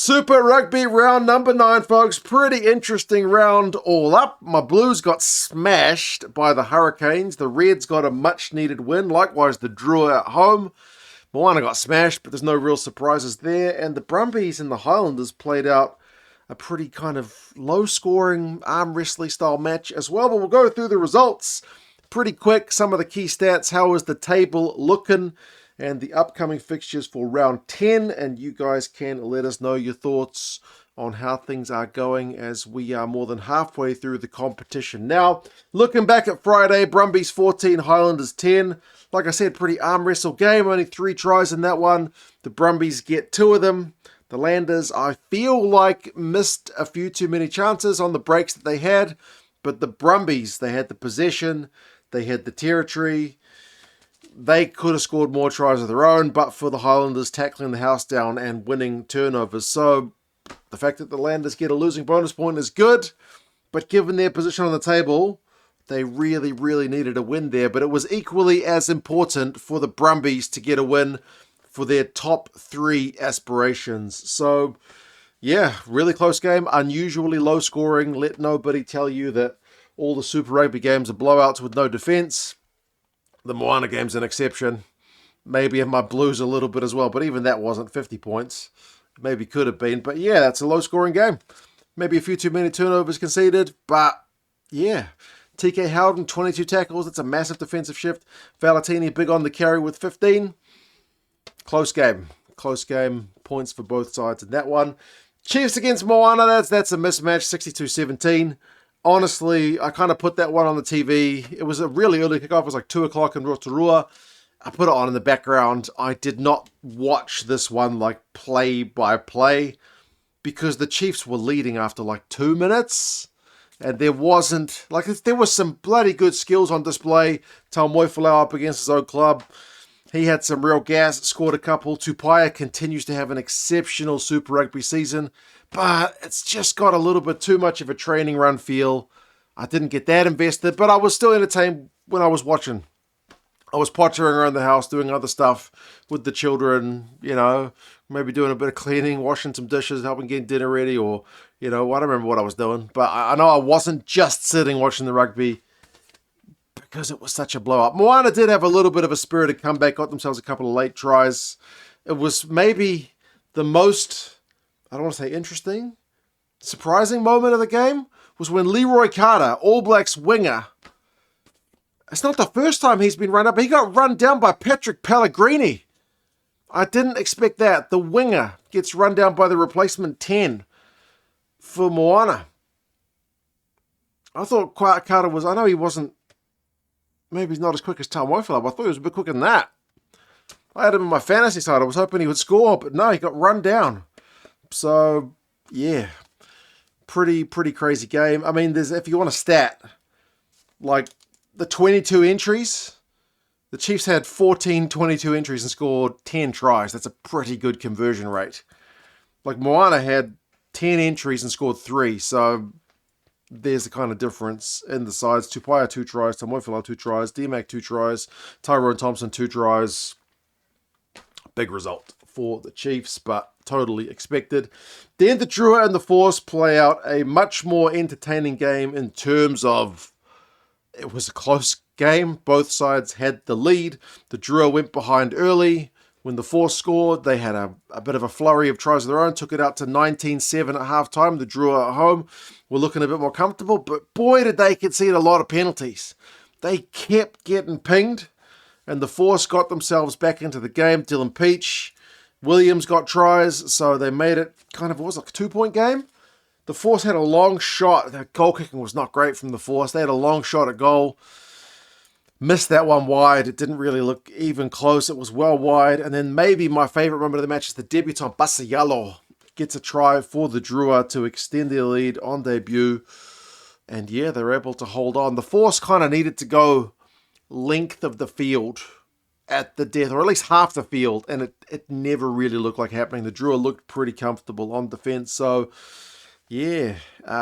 Super Rugby round number 9, folks. Pretty interesting round all up. My Blues got smashed by the Hurricanes. The Reds got a much-needed win. Likewise, the Drua at home. Moana got smashed, but there's no real surprises there. And the Brumbies and the Highlanders played out a pretty kind of low-scoring, arm wrestling style match as well. But we'll go through the results pretty quick. Some of the key stats. How is the table looking? And the upcoming fixtures for round 10, and you guys can let us know your thoughts on how things are going as we are more than halfway through the competition. Now, looking back at Friday, Brumbies 14, Highlanders 10. Like I said, pretty arm wrestle game, only 3 tries in that one. The Brumbies get 2 of them. The Highlanders, I feel like, missed a few too many chances on the breaks that they had, but the Brumbies, they had the possession, they had the territory. They could have scored more tries of their own, but for the Highlanders tackling the house down and winning turnovers. So the fact that the Highlanders get a losing bonus point is good, but given their position on the table, they really, really needed a win there. But it was equally as important for the Brumbies to get a win for their top 3 aspirations. So, yeah, really close game, unusually low scoring. Let nobody tell you that all the Super Rugby games are blowouts with no defence. The Moana game's an exception. Maybe in my Blues a little bit as well, but even that wasn't 50 points. Maybe could have been, but yeah, that's a low-scoring game. Maybe a few too many turnovers conceded, but yeah. TK Howden, 22 tackles. That's a massive defensive shift. Valetini, big on the carry with 15. Close game. Close game. Points for both sides in that one. Chiefs against Moana, that's a mismatch, 62-17. Honestly, I kind of put that one on the TV. It was a really early kickoff. It was like 2 o'clock in Rotorua. I put it on in the background. I did not watch this one like play by play because the Chiefs were leading after like 2 minutes. And there was some bloody good skills on display. MOAvCHI up against his own club. He had some real gas, scored a couple. Tupaia continues to have an exceptional Super Rugby season, but it's just got a little bit too much of a training run feel. I didn't get that invested, but I was still entertained when I was watching. I was pottering around the house, doing other stuff with the children, maybe doing a bit of cleaning, washing some dishes, helping get dinner ready, or, I don't remember what I was doing. But I know I wasn't just sitting watching the rugby, because it was such a blow-up. Moana did have a little bit of a spirited comeback, got themselves a couple of late tries. It was maybe the most, I don't want to say interesting, surprising moment of the game was when Leroy Carter, All Blacks winger, it's not the first time he's been run up. He got run down by Patrick Pellegrini. I didn't expect that. The winger gets run down by the replacement 10 for Moana. I thought Carter was, I know he wasn't, maybe he's not as quick as MOAvCHI, but I thought he was a bit quicker than that. I had him in my fantasy side. I was hoping he would score, but no, he got run down. So, yeah, pretty crazy game. I mean, if you want a stat, like the 22 entries, the Chiefs had 14 22 entries and scored 10 tries. That's a pretty good conversion rate. Like Moana had 10 entries and scored 3, so there's the kind of difference in the sides. Tupaia 2 tries, MOAvCHI 2 tries, DMAC 2 tries, Tyrone Thompson 2 tries. Big result for the Chiefs, but totally expected. Then the Drua and the Force play out a much more entertaining game in terms of it was a close game. Both sides had the lead. The Drua went behind early. When the Force scored, they had a bit of a flurry of tries of their own, took it out to 19-7 at halftime. The Drua at home were looking a bit more comfortable, but boy, did they concede a lot of penalties. They kept getting pinged, and the Force got themselves back into the game. Dylan Peach, Williams got tries, so they made it kind of, it was like a 2-point game. The Force had a long shot. Their goal kicking was not great from the Force. They had a long shot at goal. Missed that one wide. It didn't really look even close. It was well wide. And then maybe my favourite moment of the match is the debutant Basayalo gets a try for the Drua to extend their lead on debut. And yeah, they're able to hold on. The Force kind of needed to go length of the field at the death, or at least half the field. And it never really looked like happening. The Drua looked pretty comfortable on defence. So yeah,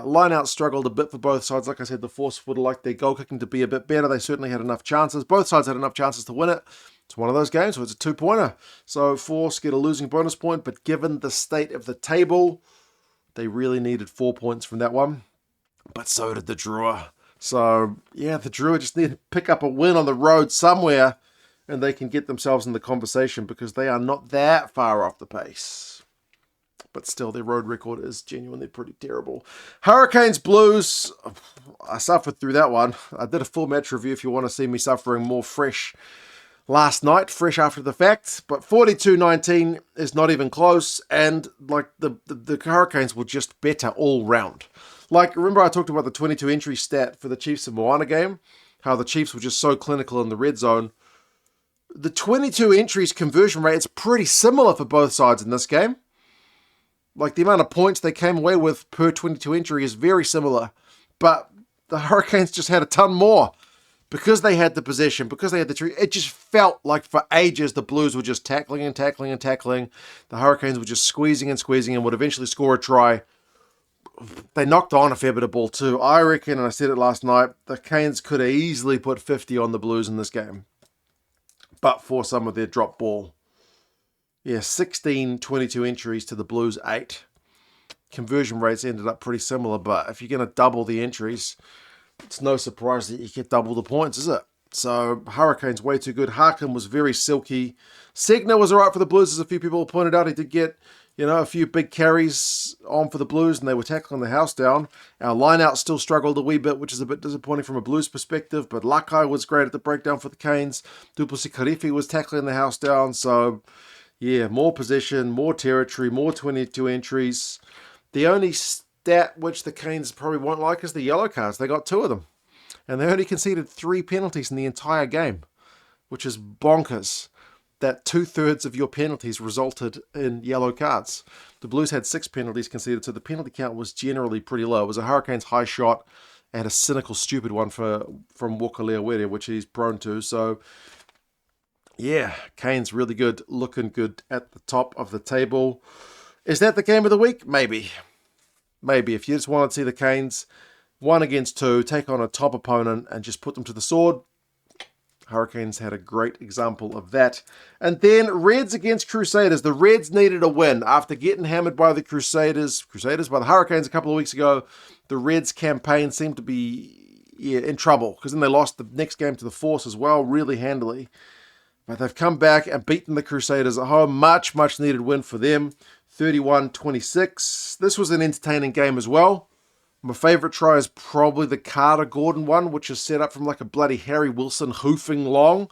line-out struggled a bit for both sides. Like I said, the Force would have liked their goal kicking to be a bit better. They certainly had enough chances. Both sides had enough chances to win it. It's one of those games where it's a 2-pointer. So Force get a losing bonus point, but given the state of the table, they really needed 4 points from that one. But so did the Drua. So, yeah, the Drua just need to pick up a win on the road somewhere, and they can get themselves in the conversation because they are not that far off the pace. But still, their road record is genuinely pretty terrible. Hurricanes Blues, I suffered through that one. I did a full match review if you want to see me suffering more fresh last night, fresh after the fact. But 42-19 is not even close, and like the Hurricanes were just better all round. Like, remember I talked about the 22 entry stat for the Chiefs and Moana game? How the Chiefs were just so clinical in the red zone. The 22 entries conversion rate is pretty similar for both sides in this game. Like, the amount of points they came away with per 22 entry is very similar. But the Hurricanes just had a ton more. Because they had the possession, because they had the tree, it just felt like for ages the Blues were just tackling and tackling and tackling. The Hurricanes were just squeezing and squeezing and would eventually score a try. They knocked on a fair bit of ball too. I reckon, and I said it last night, the Canes could have easily put 50 on the Blues in this game. But for some of their drop ball. Yeah, 16 22 entries to the Blues 8. Conversion rates ended up pretty similar, but if you're going to double the entries, it's no surprise that you get double the points, is it? So, Hurricanes way too good. Harkin was very silky. Segner was alright for the Blues, as a few people pointed out. He did get, a few big carries on for the Blues, and they were tackling the house down. Our line-out still struggled a wee bit, which is a bit disappointing from a Blues perspective, but Lakai was great at the breakdown for the Canes. Duplessis Karifi was tackling the house down, so, yeah, more possession, more territory, more 22 entries. The only stat which the Canes probably won't like is the yellow cards. They got 2 of them. And they only conceded 3 penalties in the entire game, which is bonkers that 2/3 of your penalties resulted in yellow cards. The Blues had 6 penalties conceded, so the penalty count was generally pretty low. It was a Hurricanes high shot and a cynical, stupid one from Walker Leawere, which he's prone to. So, yeah, Canes really good, looking good at the top of the table. Is that the game of the week? Maybe. Maybe. If you just want to see the Canes 1 against 2, take on a top opponent and just put them to the sword. Hurricanes had a great example of that. And then Reds against Crusaders. The Reds needed a win after getting hammered by the Crusaders by the Hurricanes a couple of weeks ago. The Reds campaign seemed to be in trouble because then they lost the next game to the Force as well, really handily. But they've come back and beaten the Crusaders at home. Much, much needed win for them. 31-26. This was an entertaining game as well. My favourite try is probably the Carter-Gordon one, which is set up from like a bloody Harry Wilson hoofing long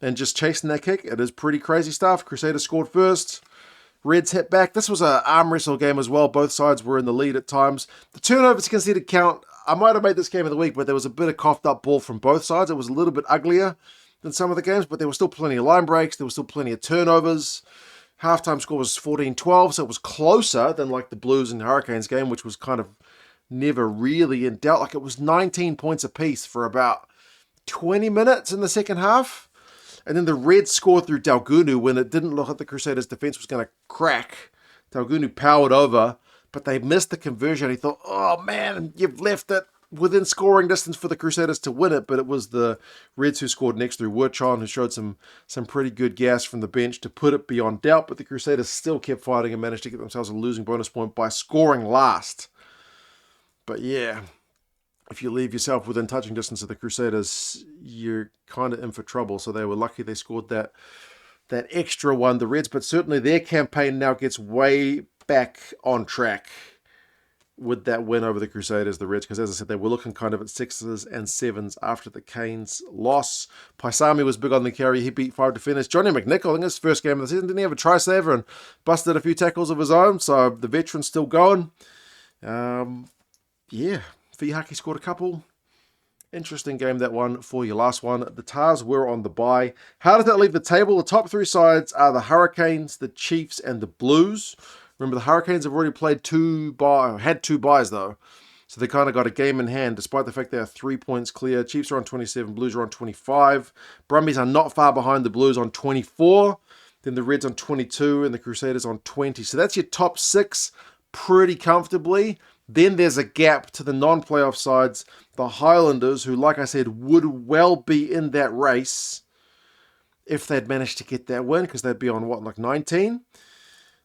and just chasing that kick. It is pretty crazy stuff. Crusaders scored first. Reds hit back. This was an arm wrestle game as well. Both sides were in the lead at times. The turnovers conceded count. I might have made this game of the week, but there was a bit of coughed up ball from both sides. It was a little bit uglier than some of the games, but there were still plenty of line breaks. There was still plenty of turnovers. Halftime score was 14-12, so it was closer than like the Blues and Hurricanes game, which was kind of never really in doubt. Like, it was 19 points apiece for about 20 minutes in the second half. And then the Reds scored through Dalgunu when it didn't look like the Crusaders' defense was going to crack. Dalgunu powered over, but they missed the conversion. He thought, oh man, you've left it within scoring distance for the Crusaders to win it. But it was the Reds who scored next through Wurchon, who showed some pretty good gas from the bench to put it beyond doubt. But the Crusaders still kept fighting and managed to get themselves a losing bonus point by scoring last. But yeah, if you leave yourself within touching distance of the Crusaders, you're kind of in for trouble. So they were lucky they scored that extra one, the Reds. But certainly their campaign now gets way back on track with that win over the Crusaders, the Reds. Because as I said, they were looking kind of at 6s and 7s after the Canes loss. Paisami was big on the carry. He beat 5 defenders. Johnny McNichol, I think his first game of the season, didn't he have a try saver and busted a few tackles of his own. So the veteran's still going. Yeah, Fihaki scored a couple. Interesting game, that one, for your last one. The Tars were on the bye. How does that leave the table? The top 3 sides are the Hurricanes, the Chiefs, and the Blues. Remember, the Hurricanes have already had 2 byes, though. So they kind of got a game in hand, despite the fact they are 3 points clear. Chiefs are on 27, Blues are on 25. Brumbies are not far behind the Blues on 24. Then the Reds on 22, and the Crusaders on 20. So that's your top 6 pretty comfortably. Then there's a gap to the non-playoff sides, the Highlanders, who, like I said, would well be in that race. if they'd managed to get that win, because they'd be on, what, like 19?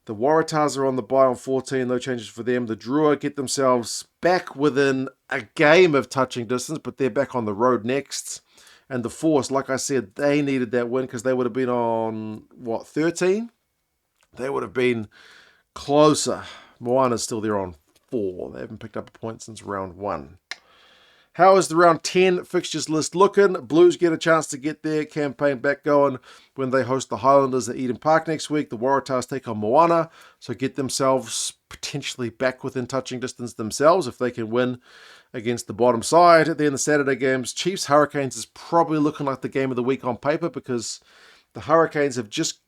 The Waratahs are on the bye on 14, no changes for them. The Drua get themselves back within a game of touching distance, but they're back on the road next. And the Force, like I said, they needed that win because they would have been on, what, 13? They would have been closer. Moana's still there on 4. They haven't picked up a point since round 1. How is the round 10 fixtures list looking? Blues get a chance to get their campaign back going when they host the Highlanders at Eden Park next week. The Waratahs take on Moana, so get themselves potentially back within touching distance themselves if they can win against the bottom side. Then the Saturday games, Chiefs Hurricanes is probably looking like the game of the week on paper because the Hurricanes have just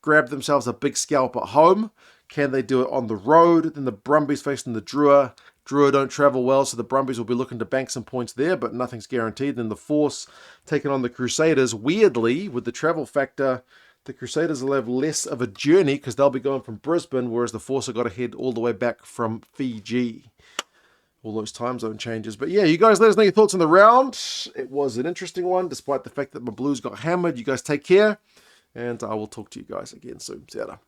grabbed themselves a big scalp at home. Can they do it on the road? Then the Brumbies facing the Drua. Drua don't travel well, so the Brumbies will be looking to bank some points there, but nothing's guaranteed. Then the Force taking on the Crusaders. Weirdly, with the travel factor, the Crusaders will have less of a journey because they'll be going from Brisbane, whereas the Force have got to head all the way back from Fiji. All those time zone changes. But yeah, you guys let us know your thoughts on the round. It was an interesting one, despite the fact that my Blues got hammered. You guys take care, and I will talk to you guys again soon. See you later.